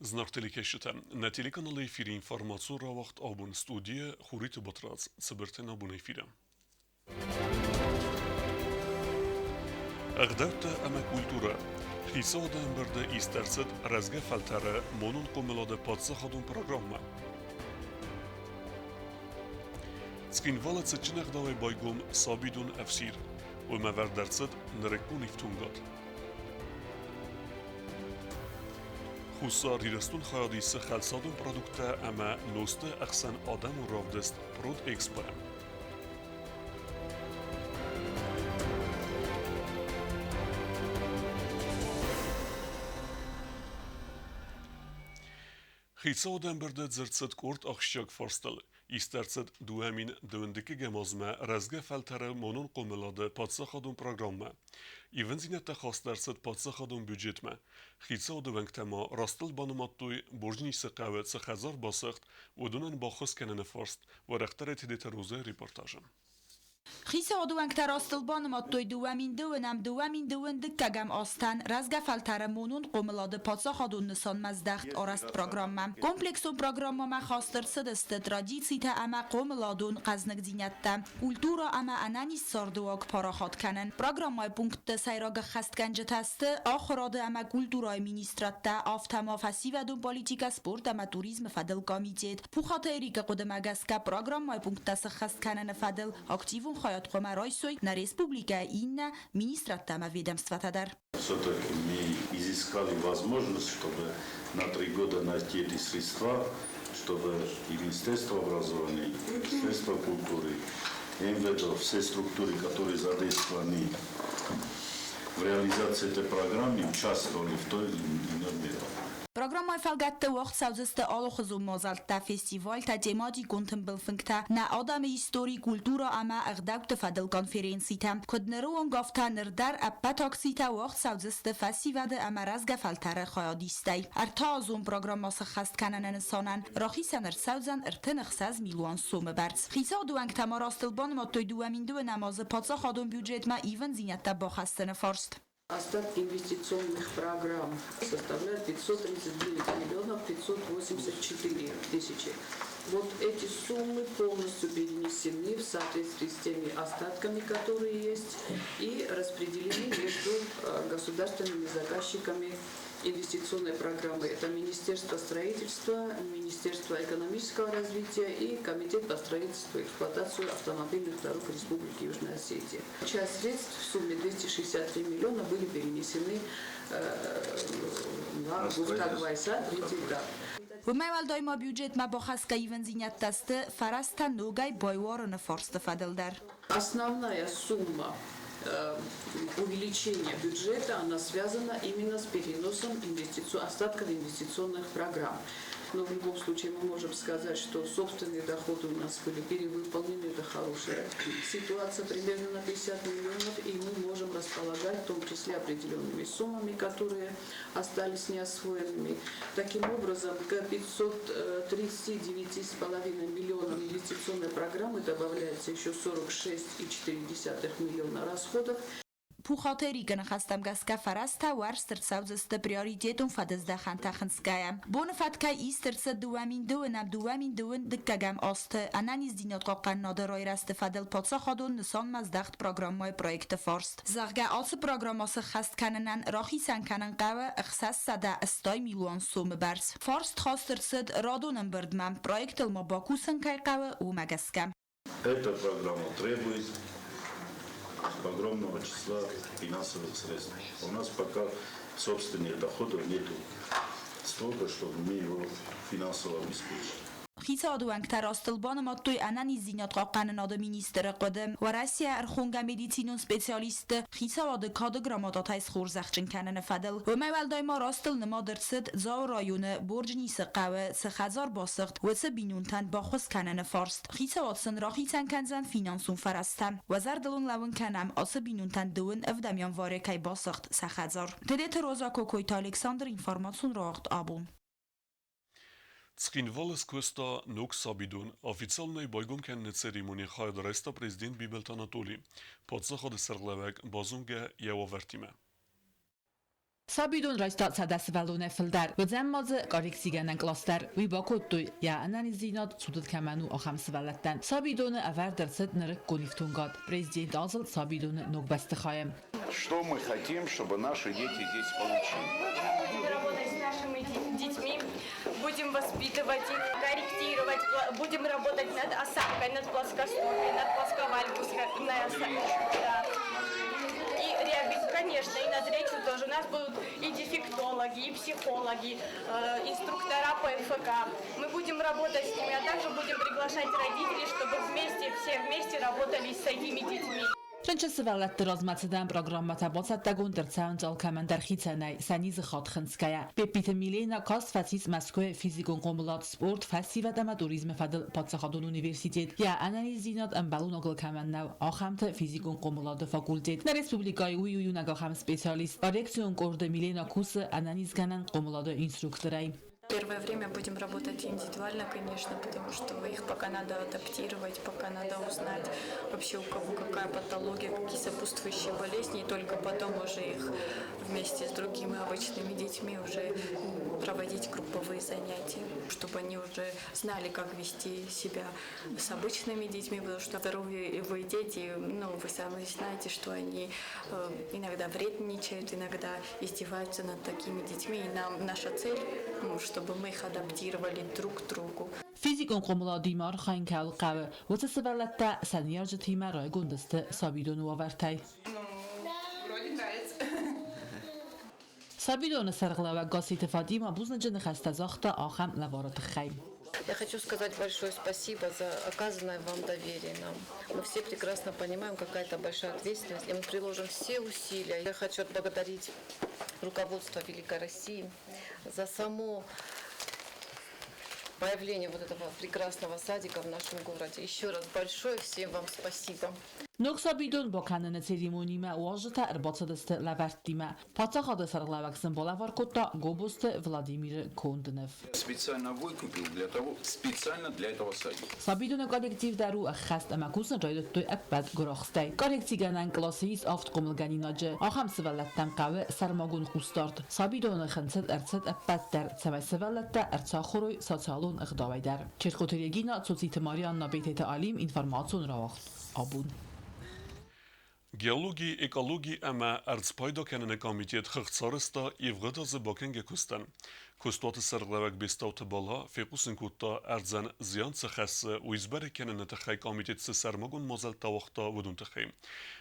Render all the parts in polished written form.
Знак телекешите. На телеканале ефири информацию равахт абун студия хурит батрац цибертен абун ефире. Агдавта ама культура. Хисада амберде истерсет разга фальтара монун комелоде подсахадун программа. Скинвала цичнах давай байгум сабидун афсир. Умавердерцет нрекун ифтунгат. Хусар ریرستون خیادیس خلصادون پرودکت اما نوسته اخسن آدم و رافدست پرود اکسپرم. خیصا آدم برده زرتسد کورت اخشیاک فرستل. ایسترسد دوامین دوندکی گمازمه رزگه فلتره مانون قوملاده پادساخادون پروگرامه. ایون زینت خواست درصد پادساخادون بودجتمه. خیصا دوانگتما راستل بانماتوی برجنی سقاوت سخزار باسخت و دونن باخص کنن فرست و رختر تدیت روزه ریپورتاجم. خیس آدوانک تراستلبان ماتوی دوامین دوون دکگم آستن رزگه فلتر مونون قوملاده پادساخادون نسان مزدخت آرست پروگرامه. کمپلکسون پروگرامه خواستر سدست ترادیسی تا اما قوملادون قزنک زینت کولتورا اما انانی ساردواک پاراخات کنن. پروگرامه پونکت سایراگ خست کنجه تسته آخراده اما کولتورای مینیسترات تا آفتما فسیو دون پالیتیکا سپورت اما توریزم فدل کامیتیت. پوخاته ایریک قدمگس که پروگرامه پونکت خست کنن فدل اکتیوون خواهد قوم رایسوی на республика Инна министраттама ведомствата дар. Все-таки мы изыскали возможность, чтобы на 3 года найти эти средства, чтобы и Министерство образования, и Министерство культуры, и МВД, все структуры, которые задействованы в реализации этой программы, участвовали в той или иной мере. Программа фалгатта вақт саузасты алохызу мазалтта фестиваль та темати контем билфингта на адам истории культура ама агдавт фадл конференцита коднеруон гафта нердар аппа таксита вақт саузасты фестиваде ама разга фалтара خیادیستی ارتازون программа سخست کنن انسانن راخی سنر ساوزن ارتنخ ساز میلیون سوم برز خیزا دوانگ تماراستلبان ما توی دوامین دو نماز پادسا خادون بودجت ما ایون زینت با خستن فرست Остатки инвестиционных программ составляют 539 миллионов 584 тысячи. Вот эти суммы полностью перенесены в соответствии с теми остатками, которые есть, и распределены между государственными заказчиками инвестиционной программы. Это Министерство строительства, Министерство экономического развития и Комитет по строительству и эксплуатацию автомобильных дорог Республики Южная Осетия. Часть средств в сумме 263 миллиона были перенесены на Гуфтаг-Вайса, третий этап. و میوال دایما بودجت ما با خست که ایون زینت تسته فرست نوگای بایوارن فرست فدل در. Основная сумма увеличения бюджета, она связана именно с переносом остатков инвестиционных программ. Но в любом случае мы можем сказать, что собственные доходы у нас были перевыполнены, это хорошая ситуация, примерно на 50 миллионов, и мы можем располагать в том числе определенными суммами, которые остались неосвоенными. Таким образом, к 539,5 миллионам инвестиционной программы добавляется еще 46,4 миллиона расходов. پوخاتری که نخستم گس که فرست ورستر سوزست پریاریتیتون فدزده خنتخنسکایم. بون فد که ایسترس دوامین دون دکگم آست انانیز دینات قاقن نادرای رست فدل پادسا خادون نسان مزدخت پروگرامای پرویکت فارست. زغگه آس پروگراماس خست کننن راخی سن کنن قوه اخصاص سده استای میلیون سوم برز. فارست خواسترسد رادونم بردمم پرویکت الما باکوسن که قوه او مگسکم. Эта программа требует огромного числа финансовых средств. У нас пока собственных доходов нету столько, чтобы мы его финансово обеспечили. خیسا دوانگ تراستلبان ما توی انانی زینات قاقن ناد مینیستر قدم و راسیا ارخونگا مدیسینون سپیسیالیست خیسا واد کادگراماتا تایس خورزخچن کنن فدل و میوال دایما راستل نما درسد زاو رایون برج نیس قوه سخزار باسخت و سبینونتن با خوز کنن فارست خیسا وادسن را خیسن کنزن فینانسون فرستم و زردلون لون کنم آسبینونتن دون افدمیان واره کای باسخت سخزار تدیت روزا کوکویت الکساندر اینفارماتسون راقت آبون Скинвалес Коста Нок Сабидун официальной байгумкенне церемонии хайдреста президент Бибелт Анатолий подсаход серлевек базунге явовертиме. Sabidon rajta sadasvalone filder و زماز کاریکسیگنن کلاستر وی باکوتوی یا انالیزینات سودت کمانو آخم سوالتن Sabidon اول درصد نرک کنیفتونگاد президент азл Sabidon نوبست خایم Что мы хотим, чтобы наши дети здесь получили? Будем работать с нашими детьми, будем воспитывать их, корректировать, будем работать над осанкой, над плоскостопием, над плосковальгусной. Да. И конечно, и над речью тоже. У нас будут и дефектологи, и психологи, инструктора по МФК. Мы будем работать с ними, а также будем приглашать родителей, чтобы все вместе работали с этими детьми. Ręcze sywalety rozmacydan programma tabocet tagun tercaunt alkamen der Chicenei, Sanize Chotchenskaya. Pepite Milena Kost Fatis Moskwe Fizikon Komulat Sport Festival Amateurisme Fadel Potsachadon Universität. Ja, analizinat am Ballonogel kamen now, Achamte Fizikon Komulat Fakultät. Na Respublikai Uyunagacham Specialist. Direktion Korde Milena Kuse Analizganan Komulat Instruktorei. Первое время будем работать индивидуально, конечно, потому что их пока надо адаптировать, пока надо узнать вообще у кого какая патология, какие сопутствующие болезни, и только потом уже их вместе с другими обычными детьми уже проводить групповые занятия, чтобы они уже знали, как вести себя с обычными детьми, потому что здоровые дети, вы сами знаете, что они иногда вредничают, иногда издеваются над такими детьми, и наша цель, чтобы мы их адаптировали друг к другу. Fizikon Komuladi Mar Khain Kal Qawe, واسه سوالته سنیارج تیم رای گندسته Sabidon آورتای. Вроде нравится. Sabidon سرقلا و گاسیت فادیما بوزن جن خسته زاخته آخم لوارت خیم. Я хочу сказать большое спасибо за оказанное вам доверие нам. Мы все прекрасно понимаем, какая это большая ответственность, и мы приложим все усилия. Я хочу отблагодарить руководство Великой России за само появление вот этого прекрасного садика в нашем городе. Еще раз большое всем вам спасибо. Nog Sabidon با کنن سریمونی ما واجد ارباط دست لورتی ما پاتا خاطر سرقلا وکسن بالا وارکوتا گوبوست ولادیمیر کوندنف. Специально выкупил специально для этого садика. Sabidon کالکتیو درو خست اما کوسن جایدت توی ابد گراخسته. کالکتیگنن کلاسیس آفت قملگانی ناجه آخم سوالتن قوه سرماگون خوستارد. Sabidon خنصد ارصد ابد در سوی سوالته ارصاخوروی ساتالون اقدامی در. چرخوتریگینا توزیت ماریان نبیت تعلیم اینفرماسیون راوخت. آبون. Geologie, Ekologie ama erzpayda kenene komitet xıxtsarısta evgıda zıbaken gekustan. Kustatı sırglavak bestavtı bala, fekusin kutta erzen ziyan sıxası u izberi kenene tıxay komitet sermagun mazel tavaqta vudun tıxay.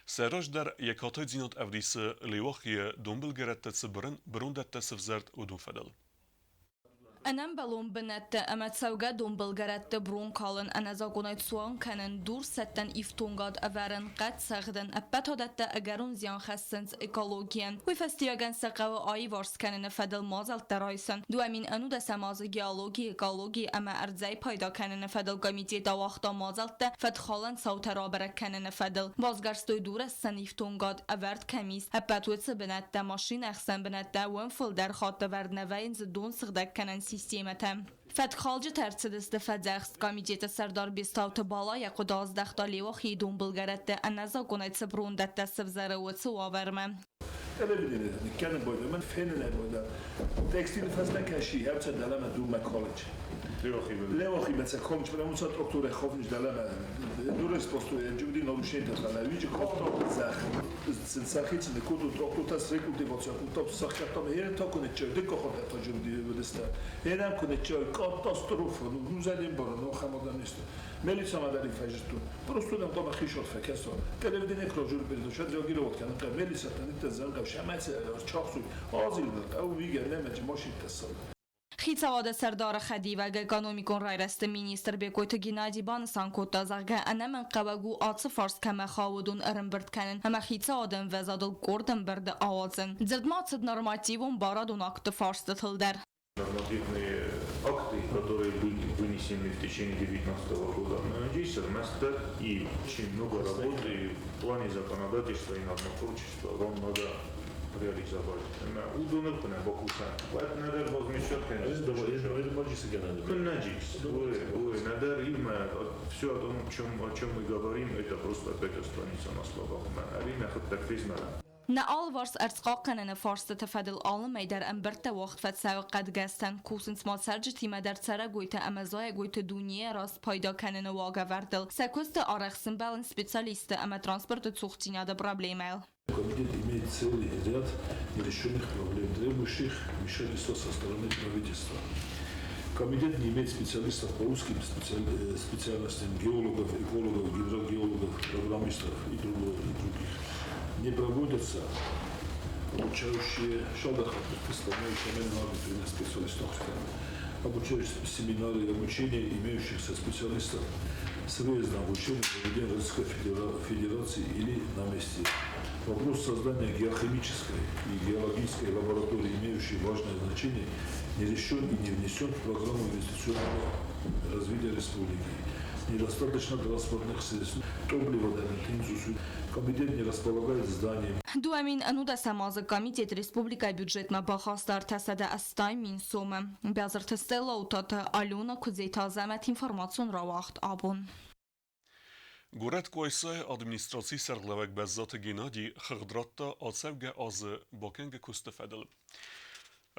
Seraj der yekatay zinat evrisi liwaxiye dombilgerette sıbırın birundette sıvzert vudun fedel. أنا بلون بنت أما تسوق دون بلغرات برون كالن أنا زاقونايت سوان كانن دور ستن إفتونغاد أفرن قد سخدن أبت هدت أجرون زيان خسنت إيكولوجيان وفستيجان سقوا آي وارس كانن فدل مازل ترايسن دو أمين أنو دس ماز جيولوجي إيكولوجي أما أرزاي بايدا كانن فدل كميتي دواختا مازلت فدخالن صوت رابر كانن فدل بازگرستوی دور السن إفتونغاد أفرد كميس أبت وتس بنت ماشين أخسن بنت ونفل در خاطر ورد نوين زدون سخدك كانن سیستمتم. فدخالج ترتد استفادهست کمیته سردار بیستاوت بالا یک و 12 تا لیواخی دون بلگرده انزا کنید سبرون دت سبزره و سواورمه. Televizyonda dükkanı boyda ben fenine boyda tekstil fazla kaşı hepsi dalama duma college. Leoxi mesela college ben musat doktora xofniş dalama dures postu enjudi norušenje tala viđe kofto zah sahici ne kudu doktora rekultivacija top sahatom je to koneče deko hoda to judi vodesta jedan koneče katastrofa nuzalim borno hamodanist Melisa madari fajstu prosto nam doma khishot fekeso televizyonda ekrojur birdo shad jogilot kan Melisa tanit zanga shamat chaqsu azil او viga nemaj moshit tasal خیتسواد سردار خدی و اکونومیکون رایرست مینیستر بکویت گنادی بانسان کوتا زغه انا من قواگو آتس فارس کما خاودون ارنبرد کنن اما خیتسوادن وزادل گردن برد آوازن زدماتد нормативом барадун акт фарс тылдар. Нормативные акты, которые были вынесены в течение 2019 года, здесь совместно и очень много работы в плане законодательства и нормотворчества вам надо реализовать. Удобно на бокуса. Поэтому надо возмещать, конечно, надо им все о том, о чем мы говорим, это просто опять останется на словах. نألوارس أرتقاقنا فرصة تفادل عالم در أمبرت وقت فتساو قد جستن کوسنس ما سرجتی ما در سر گویت امزای گویت دنیا راست پیدا کنن واقع وردل سکوست آرخسن بالن специалист اما ترانسپورت цухтиня до проблемы. Комитет имеет целый ряд нерешенных проблем, требующих вмешательства со стороны правительства. Комитет не имеет специалистов по узким специальностям геологов, экологов, гидрогеологов, программистов и других. Не проводятся обучающие обучающие семинары обучения имеющихся специалистов с выездом обучения в Российской Федерации или на месте. Вопрос создания геохимической и геологической лаборатории, имеющей важное значение, не решен и не внесен в программу инвестиционного развития республики. Недостаточно транспортных средств, топлива для бензина. Комитет не располагает зданием. دوامین انود سماز کمیته республика бюджет ما با خواستار تسده استای مین سوم بیازر تستلا و تات آلونا کزیتا زمت اینفورماسیون را وقت آبون. گورت کویسای ادمنستراسی سرگلوک بزات گینادی خغدراتا آسفگ آز باکنگ کستفدل.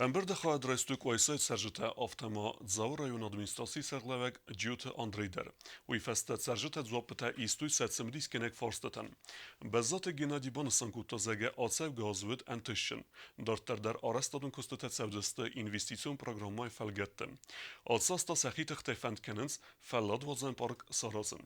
امبرد خواهد رئیستو کویسای سرجتا آفتما زاور رایون ادمنستراسی سرگلوک جیوت اندریدر وی فستت سرجتا زوابتا ایستوی ستسمدیس کنک فارستتن. بزات گینادی بانسان کوتا زگه آسفگ آزود انتشن دارتر در آرستادون کستت سودست اینوستیسیون پروگرامای فلگتن. آساستا سخیت اختفند کننز فلاد وزن پارک سارازن.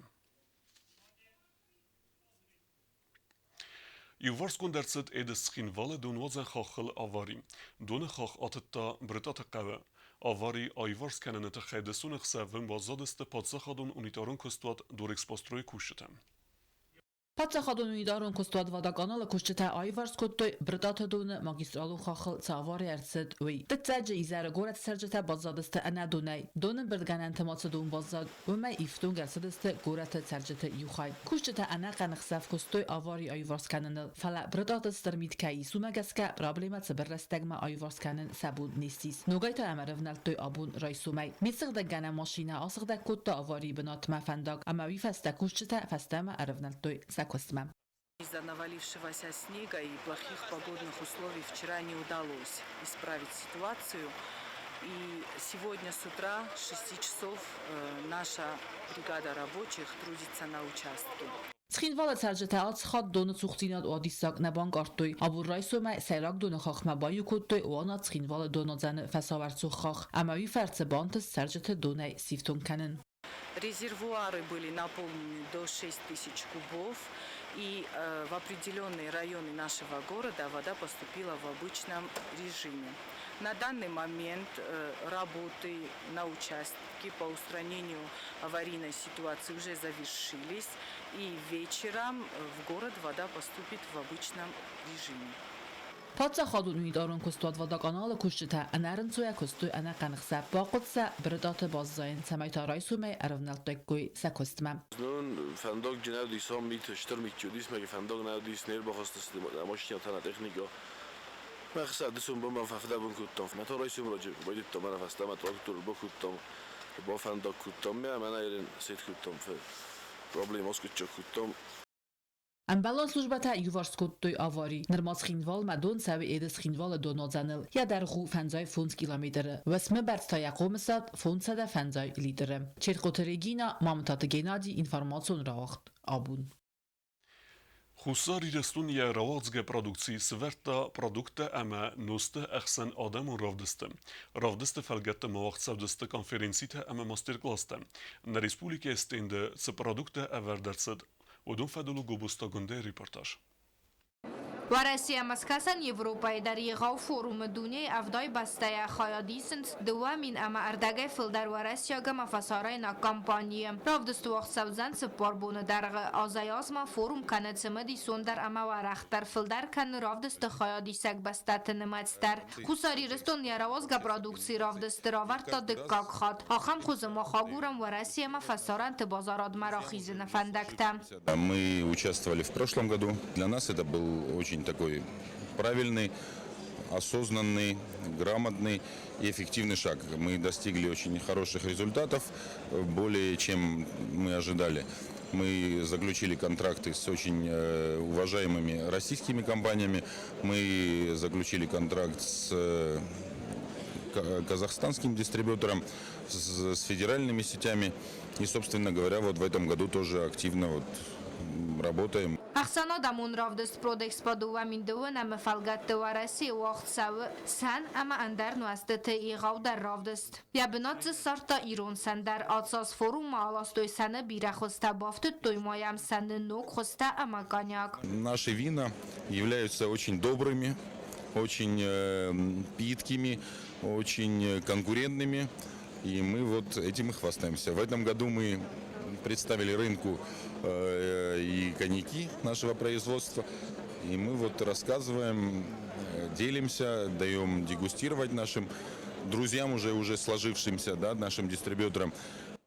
Юварс кондерцет эдес схинвале дон вазен хахл авари. Дон хах атта бритат қаве. Авари айварс каненет хедесун хсавен вазадесте падсахадон унитарон костват дорекс построй кушетем. Падсахадон унитарон костват вада канал кушета айварс коттой бритат дон магистралу хахл цавари эрцет уи. Тцаджи изар горат сержета базадесте ана донай. Дон бирдганан темац дон базад وما إفتون جلسدست قرات سرجت يوخاي كوشت أنا قنخسف كستوي أواري أيوارس كانن فلا برادات استرميت كاي سوما جسكا برابلمات برستجما أيوارس كانن سبون نيستيس نوجيت أمرفنال توي أبون رايسوماي ميسق دجنا ماشينا أسق دك كوتا أواري بنات ما فندق أما ويفست كوشت فستما أرفنال توي سكوستما. Из-за навалившегося снега и плохих погодных условий вчера не удалось исправить ситуацию. И сегодня с утра, с 6 часов, наша бригада рабочих трудится на участке. سخینوال سرجتاعات خاد دون سوختینات و دیساق نبانگ آرتوی ابو رایسو ما سیراک دون خاخ مبایو کتوی و آنات سخینوال دون زن فساورت سو خاخ اماوی فرц بانتس سرجت دونه سیفتون کنن. Резервуары были наполнены до 6000 кубов, и в определенные районы нашего города вода поступила в обычном режиме. На данный момент работы на участке по устранению аварийной ситуации уже завершились, и вечером в город вода поступит в обычном режиме. پادزا خادون میدارون کستواد و داغانال کشته انرن سویا کستوی انا قنخسه باقودسه بردات باززاین سمایتا رایسومه ارونال تکوی سکستمم. نون فندق جناب دیسام میت اشتر میتودیس مگه فندق نادیس نیر بخواست ماشین تنها تکنیکا. مخصوصا دسون با من فهمیده بون کتام. من تو رایسوم راجع باید تو من فهمیدم من تراکتور با کتام با فندق کتام میام من ایران سید کتام ف پروبلم است که کتام. امبالان службата юварскоттой авари нормал схинвал мадон сави эдес схинвал донозанел я дар ху фанзай фунт километр васме барста якомсат фунтсада фанзай лидер черкотерегина мамтат генади информацион равахт абун خصاری رستون یا روازگ پرودکسی سوارتا پرودکت اما نوسته احسن آدم و رافدست فلگت مواقع سودست کنفرانسیت اما ماستر کلاست نریسپولیک استنده س پرودکت اوردرسد و دون فدلو گوبستا گنده ریپورتاج. و Россия مسکسن Европа در یغاو فوروم دنیای افدای بسته خیادیسند دوامین اما اردگه فل در و Россия گم فسارای نا کمپانی رافدست وقت سوزن سپار بونه در آزایازما فوروم کند سمدی سون در اما و رختر فل در کن رافدست خیادیسک بسته تنمتستر خساری رستون یراوازگا پرودکسی رافدست راورتا دکاک خاد آخم خوزما خاگورم و Россия ما فسارند بازارات مراخیز نفندکتم. Мы участвовали в прошлом году. Для нас это был очень такой правильный, осознанный, грамотный и эффективный шаг. Мы достигли очень хороших результатов, более чем мы ожидали. Мы заключили контракты с очень уважаемыми российскими компаниями. Мы заключили контракт с казахстанским дистрибьютором, с федеральными сетями. И, собственно говоря, вот в этом году тоже активно работаем. Ахсана дамун равдест продекспа дуамин дуэна мефалгат дуараси уахт савы сан ама андар нуастete игау дар равдест. Я бенат сарта ирон сандар атсас форум аластой сана бирахоста бафтет тоймаям саны ног хоста ама коньяк. Наши вина являются очень добрыми, очень питкими, очень конкурентными. И мы вот этим и хвастаемся. В этом году мы представили рынку и коньяки нашего производства. И мы вот рассказываем, делимся, даем дегустировать нашим друзьям, уже сложившимся, да, нашим дистрибьюторам.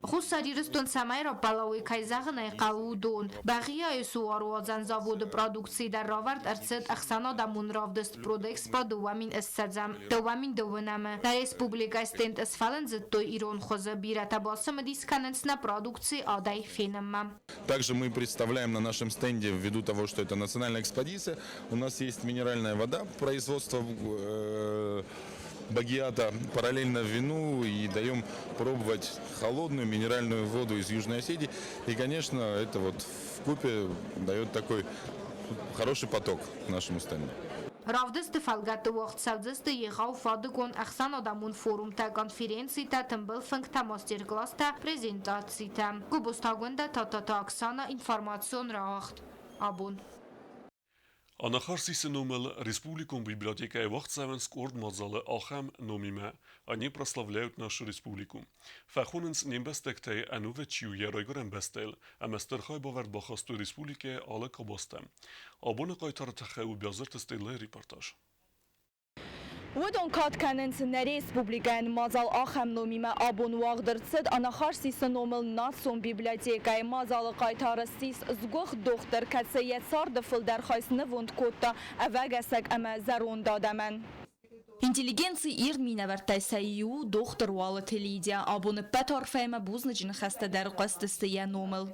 Хусариристон самайра палауи кайзагнай калудон бахия суаруазан заводы продукции дар равард арцет ахсана дамун равдест продекспа дуамин эссадзам дуамин дувенаме на республика стент эсфален зеттой ирон хоза бирата басам дисканенс на продукции адай фенема. Также мы представляем на нашем стенде, ввиду того, что это национальная экспозиция, у нас есть минеральная вода производства багиата параллельно вину и даем пробовать холодную минеральную воду из Южной Осетии. И, конечно, это вот вкупе дает такой хороший поток нашему стенду. Равдесты фалгаты уақыт савдесты егау фадыгон ахсан адамун форумта конференцията тымбыл фыңта мастер-класста презентацията. Губустагунда татата Оксана информацион рауахт. Абун. Анахарсисы номел Республикум библиотека и вахтсавенск ордмазалы Ахам номиме, они прославляют нашу республику. Фахуненс нембестектей анувечью яройгорен бестел, а мастерхай баверд бахасту республике але кабасте. Абуна кайтартахе убязыртестейле репортаж. ودون کات کننس نریس پوبلیکن مازال آخم نومیمه آبون واقدرتسد آنخار سیس نومل ناسون بیبلیتیکای مازال قایتار سیس زگوخ دختر کسیت سار دفل در خایس نوند کوتا اوگسک اما زرون دادمن. Интеллигенции ирмина вертайсаю доктор Уалет Лидия, абуны Петр Фейма бузначен хаста дар костысты я номел.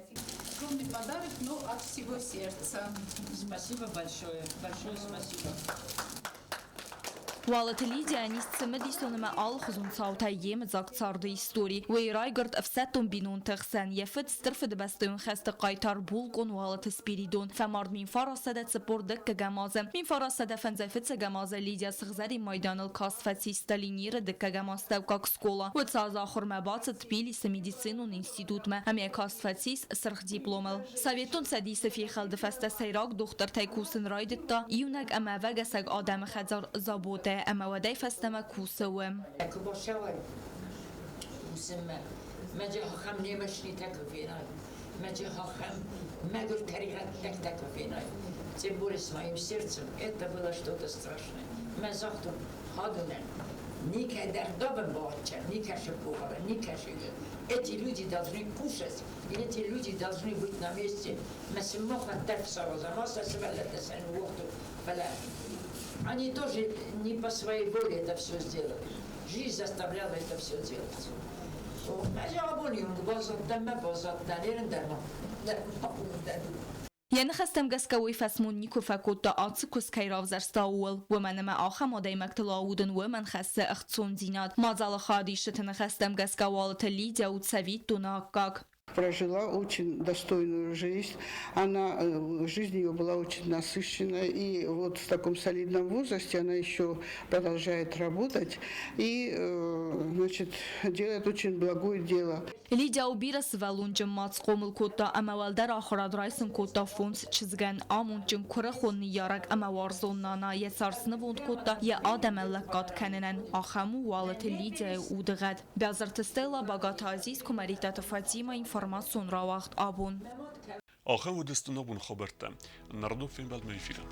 Огромный подарок, но от всего сердца. Спасибо большое, большое спасибо. Уалет Лидия нисцеме дисонеме ал хузун саута ем закцарды истории. Вейрайгард афсатун бинун тахсан ефет стырфед бастун хаста қайтар булгон Уалет спиридон. Фамард мин фарасада цепордак кагамаза. Мин фарасада фанзафет сагамаза Лидия сгзари майданал касфати сталинира декагамастав как скола. Вот саза хурмабаца Тбилиси медицинун институтме. Ами касфатис срх дипломал. Советун садиса фи халд фаста сайрак доктор тайкусен райдетта. Иунак ама вагасаг адам хазар заботе. أما وداي فاستما كوسوم. كباشوي مسمى ما جه خم نمشي تكفينا ما جه خم ما قلت طريقة تكفينا تبور اسمعي сердцем это было что-то страшное ما زختم هادنا نيكا дардобен боча ника шепугала ника шига эти люди должны кушать и эти люди должны быть на месте ما سموها تفسر زماسة سبلة سن وقت فلا Они тоже не по своей воле это все сделали. Жизнь заставляла это все делать. يعني خستم قسكوي فاسمون نيكو فاكوتا آتسكوس كيراف زرستاول ومن ما آخا مادي مكتلاودن ومن خسته اختسون دينات ما زال خاديشتن خستم قسكوالت ليديا وتسويت دوناكاك. Прожила очень достойную жизнь. Жизнь ее была очень насыщенная. И вот в таком солидном возрасте она еще продолжает работать и, значит, делает очень благое дело. Лидия убирас валунчем мацкомыл кота амавалдар ахрад райсын кота фонс чизган амунчем курахонни ярак амаварзоннана ясарсны вунд кота я адамаллакат каненен ахаму валет Лидия удгад. Бязартестела багат азиз кумаритат Фатима информацион равахт абун. آخر ودستنا بون خبرته. نردو فیلم بعد میفیرم.